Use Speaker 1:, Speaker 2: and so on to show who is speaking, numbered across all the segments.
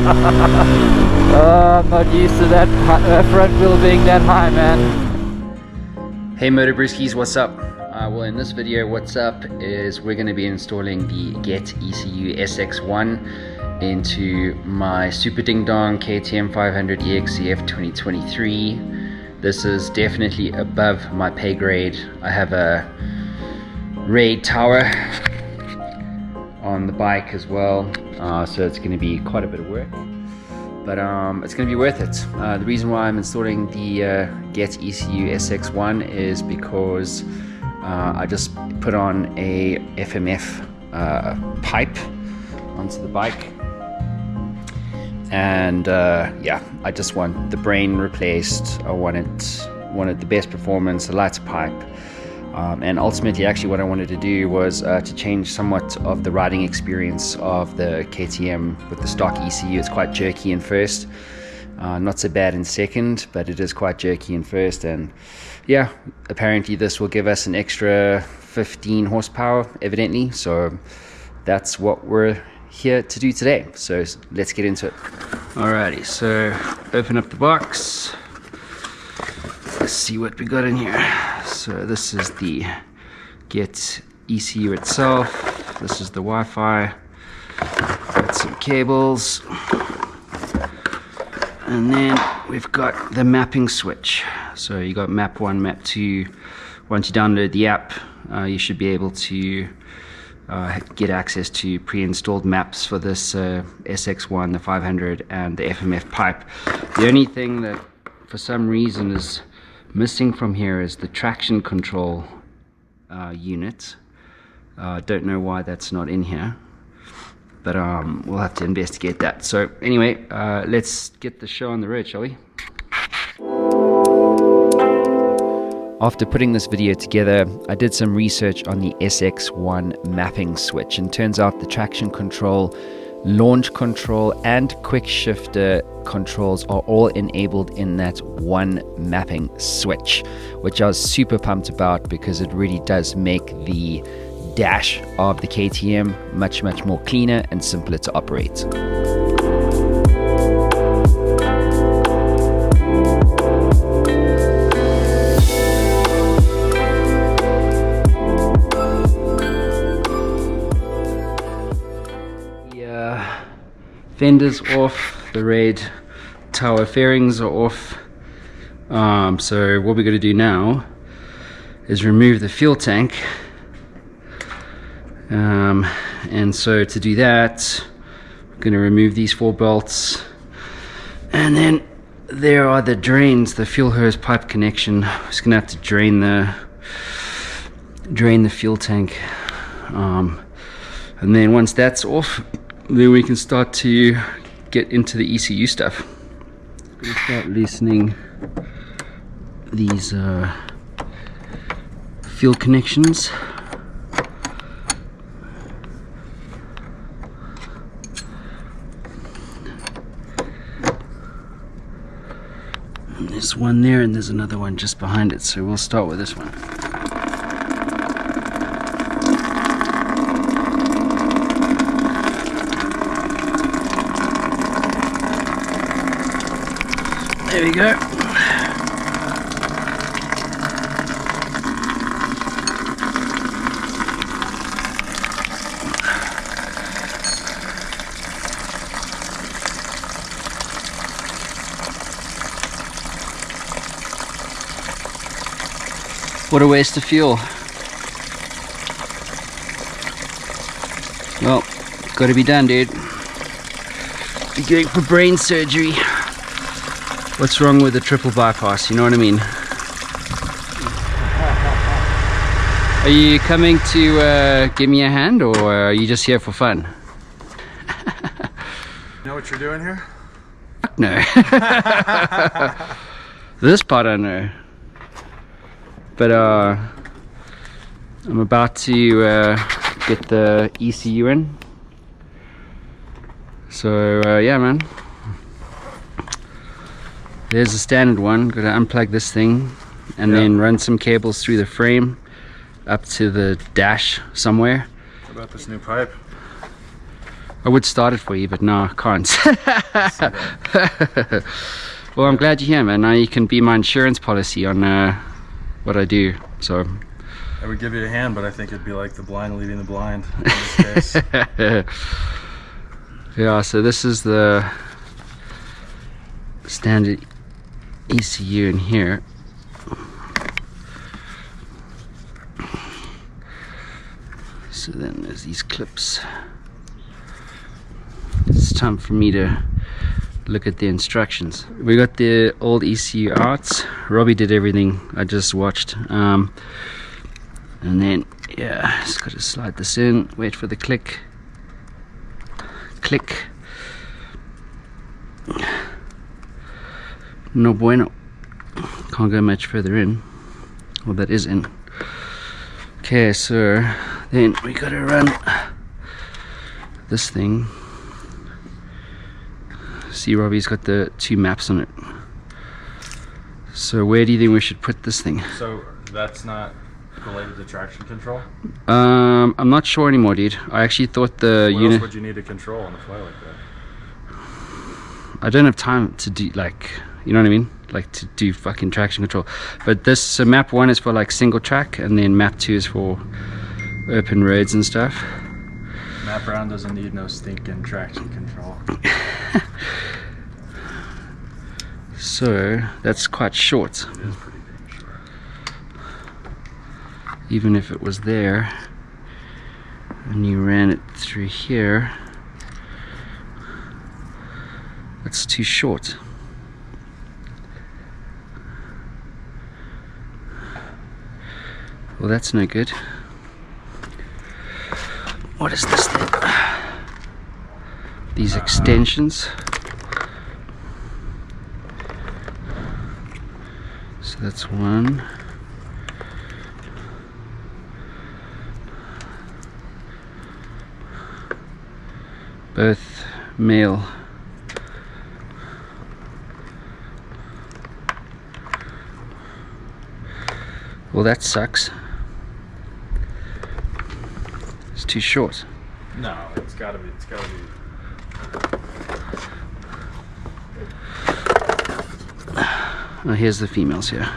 Speaker 1: I'm not used to that front wheel being that high, man.
Speaker 2: Hey Moto Brewskis, what's up? Well, in this video, what's up is we're going to be installing the GET ECU SX1 into my Super Ding Dong KTM 500 EXCF 2023. This is definitely above my pay grade. I have a raid tower on the bike as well, so it's going to be quite a bit of work, but it's going to be worth it. The reason why I'm installing the GET ECU SX1 is because I just put on a FMF pipe onto the bike, and yeah, I just want the brain replaced. I wanted the best performance, a lighter pipe, and ultimately actually what I wanted to do was to change somewhat of the riding experience of the KTM with the stock ECU. It's quite jerky in first, not so bad in second, but it is quite jerky in first, and yeah, apparently this will give us an extra 15 horsepower evidently, so that's what we're here to do today. So let's get into it. Alrighty, so open up the box. Let's see what we got in here. So this is the GET ECU itself. This is the Wi-Fi. Got some cables. And then we've got the mapping switch. So you got map 1, map 2. Once you download the app, you should be able to get access to pre-installed maps for this SX1, the 500, and the FMF pipe. The only thing that for some reason is missing from here is the traction control unit. Don't know why that's not in here, but we'll have to investigate that. So anyway, let's get the show on the road, shall we? After putting this video together, I did some research on the SX1 mapping switch, and turns out the traction control, launch control, and quick shifter controls are all enabled in that one mapping switch, which I was super pumped about because it really does make the dash of the KTM much more cleaner and simpler to operate. Fenders off, the raid tower fairings are off. So what we're going to do now is remove the fuel tank, and so to do that we're going to remove these 4 bolts, and then there are the drains, the fuel hose pipe connection. I'm just going to have to drain the fuel tank, and then once that's off, then we can start to get into the ECU stuff. We'll start loosening these fuel connections. And there's one there, and there's another one just behind it, so we'll start with this one. There we go. What a waste of fuel. Well, gotta be done, dude. You're going for brain surgery. What's wrong with the triple bypass, you know what I mean? Are you coming to give me a hand, or are you just here for fun?
Speaker 3: You know what you're doing here?
Speaker 2: Fuck no. This part I know. But I'm about to get the ECU in. So yeah, man. There's a standard one. Gotta unplug this thing and then run some cables through the frame up to the dash somewhere.
Speaker 3: What about this new pipe?
Speaker 2: I would start it for you, but no, I can't. Well, I'm glad you're here, man. Now you can be my insurance policy on what I do. So
Speaker 3: I would give you a hand, but I think it'd be like the blind leading the blind in this case.
Speaker 2: Yeah, so this is the standard ECU in here. So then there's these clips. It's time for me to look at the instructions. We got the old ECU out. Robbie did everything I just watched. And then, yeah, just got to slide this in, wait for the click. Click. No bueno. Can't go much further in. Well, that is in. Okay, so then we gotta run this thing. See, Robbie's got the 2 maps on it. So where do you think we should put this thing?
Speaker 3: So that's not related to traction control?
Speaker 2: I'm not sure anymore, dude. I actually thought the
Speaker 3: What
Speaker 2: unit.
Speaker 3: else would you need to control on the fly like that?
Speaker 2: I don't have time to do, like, you know what I mean? Like, to do fucking traction control. But this, so map 1 is for like single track, and then map 2 is for open roads and stuff.
Speaker 3: Map round doesn't need no stinking traction control.
Speaker 2: So that's quite short.
Speaker 3: It is pretty big, sure.
Speaker 2: Even if it was there and you ran it through here, it's too short. Well, that's no good. What is this thing? These extensions. So that's one. Both male. Well, that sucks. It's too short.
Speaker 3: No, it's gotta be.
Speaker 2: Oh, here's the females here.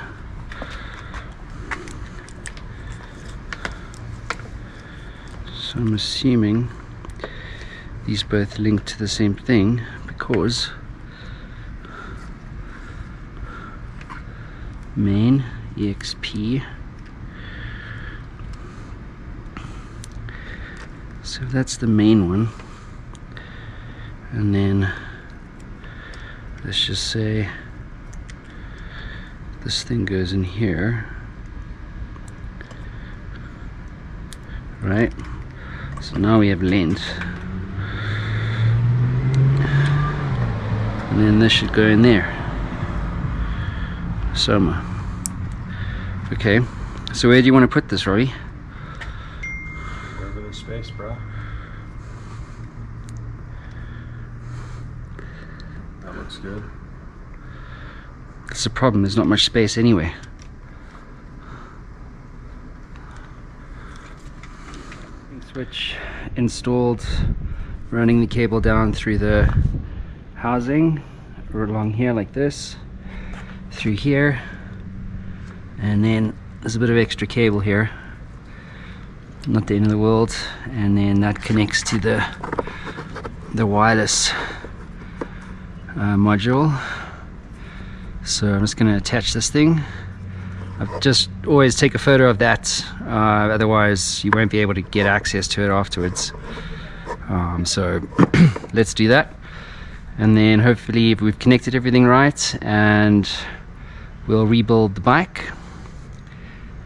Speaker 2: So I'm assuming these both link to the same thing, because main EXP. So that's the main one, and then let's just say this thing goes in here, right? So now we have length, and then this should go in there. Soma. Okay, so where do you want to put this, Robbie?
Speaker 3: Wherever there's space, bro. That looks good.
Speaker 2: That's the problem, there's not much space anyway. Switch installed, running the cable down through the housing, or along here like this, through here, and then there's a bit of extra cable here, not the end of the world, and then that connects to the wireless module. So I'm just going to attach this thing. I've just always take a photo of that, otherwise you won't be able to get access to it afterwards. So let's do that, and then hopefully we've connected everything right, and we'll rebuild the bike,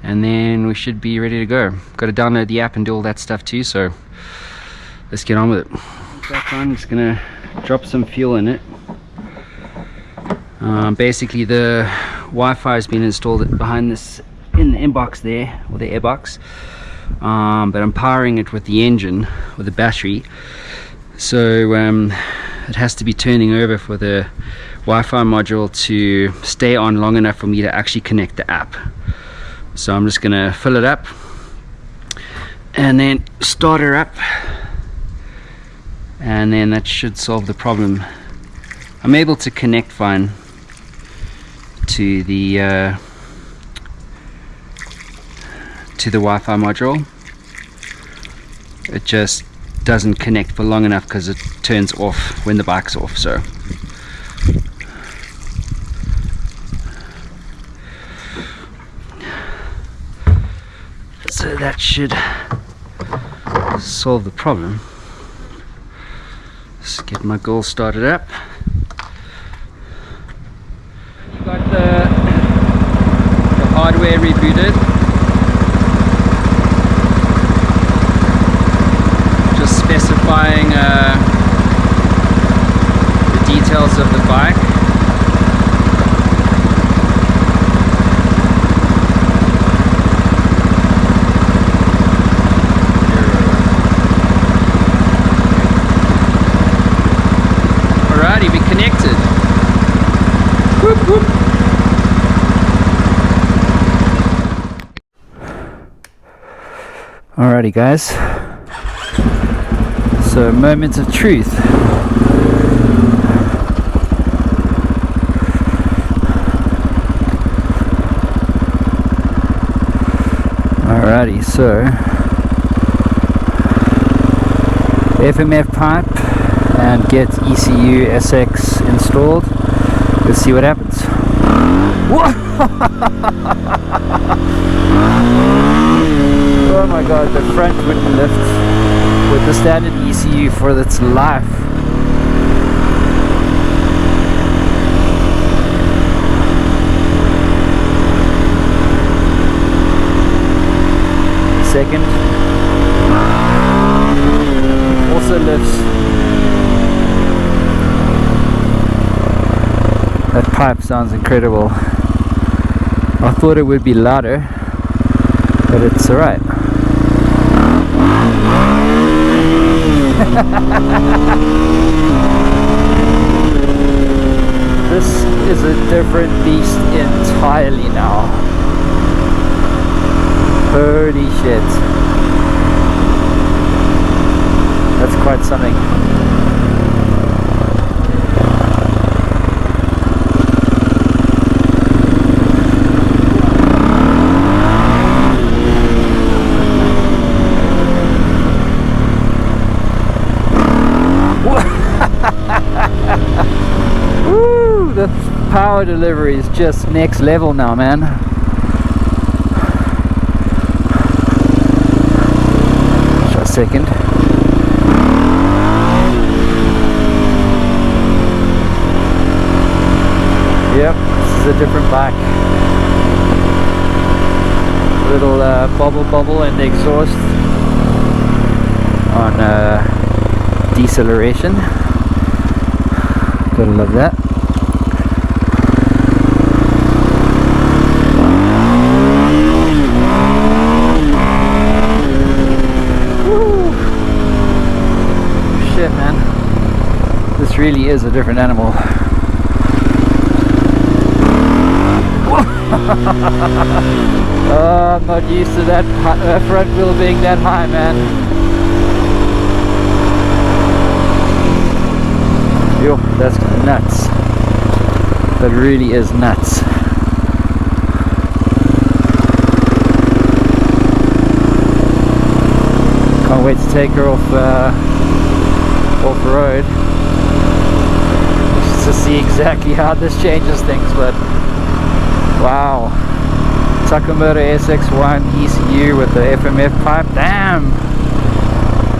Speaker 2: and then we should be ready to go. Got to download the app and do all that stuff too, so let's get on with it. Back on, just gonna drop some fuel in it. Basically the Wi-Fi has been installed behind this, in the inbox there, or the airbox, but I'm powering it with the engine, with the battery, so it has to be turning over for the Wi-Fi module to stay on long enough for me to actually connect the app. So I'm just gonna fill it up and then start her up, and then that should solve the problem. I'm able to connect fine to the Wi-Fi module. It just doesn't connect for long enough because it turns off when the bike's off. So that should solve the problem. Let's get my goal started up. Got the hardware rebooted. Just specifying the details of the bike. Alrighty, we connected. Whoop, whoop. Alrighty guys, so moments of truth. Alrighty, so FMF pipe and GET ECU SX installed. Let's see what happens. Oh my god, the front wouldn't lift with the standard ECU for its life. Second. Also lifts. That pipe sounds incredible. I thought it would be louder, but it's alright. This is a different beast entirely now. Holy shit. That's quite something. Woo! The power delivery is just next level now, man. Try a second. Yep, this is a different bike. Little bubble in the exhaust on deceleration. Gotta love that. Woo. Shit, man. This really is a different animal. I'm not used to that front wheel being that high, man. Yo, that's nuts. That really is nuts. Can't wait to take her off the road just to see exactly how this changes things. But wow, MOTO SX1 ECU with the FMF pipe. Damn,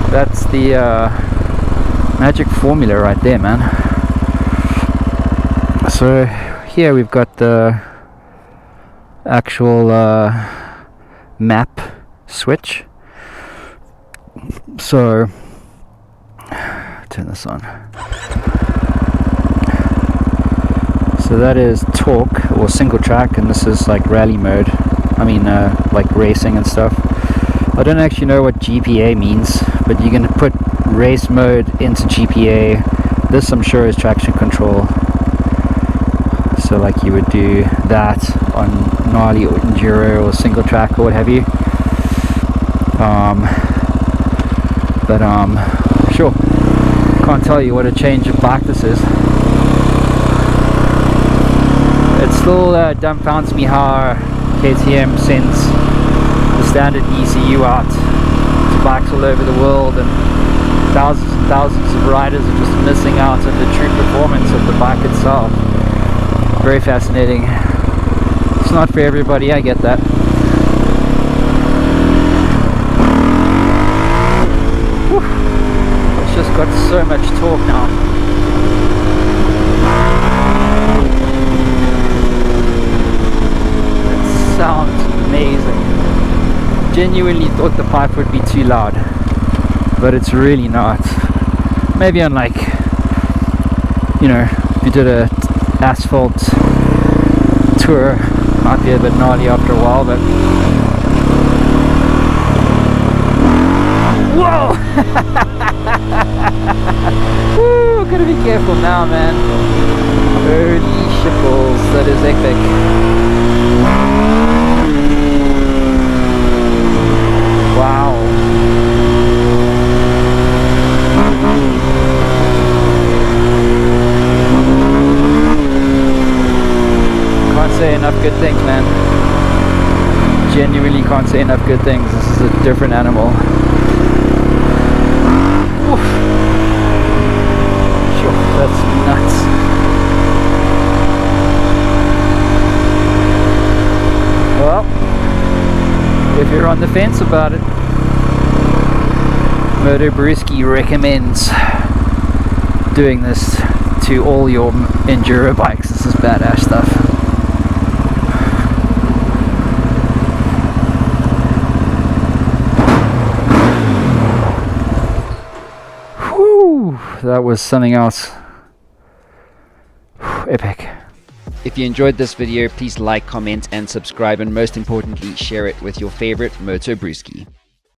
Speaker 2: that's the magic formula right there, man. So here we've got the actual map switch. So turn this on. So that is torque or single track, and this is like rally mode. I mean like racing and stuff. I don't actually know what GPA means, but you can put race mode into GPA. This I'm sure is traction control. So like you would do that on gnarly or enduro or single track or what have you. Sure.
Speaker 1: Can't tell you what a change of bike this is. It still dumbfounds me how KTM sends the standard ECU out to bikes all over the world, and thousands of riders are just missing out on the true performance of the bike itself. Very fascinating. It's not for everybody, I get that. Whew. It's just got so much torque now. It sounds amazing. Genuinely thought the pipe would be too loud, but it's really not. Maybe on, like, you know, if you did a asphalt tour, might be a bit gnarly after a while, but whoa! Woo, gotta be careful now, man. Holy shipples, that is epic. Wow. Can't say enough good things, man. Genuinely can't say enough good things. This is a different animal. Oof. Sure, that's nuts. Well, if you're on the fence about it, Moto Brewski recommends doing this to all your enduro bikes. This is badass stuff. Whew, that was something else. Epic.
Speaker 2: If you enjoyed this video, please like, comment, and subscribe, and most importantly, share it with your favorite Moto Brewski.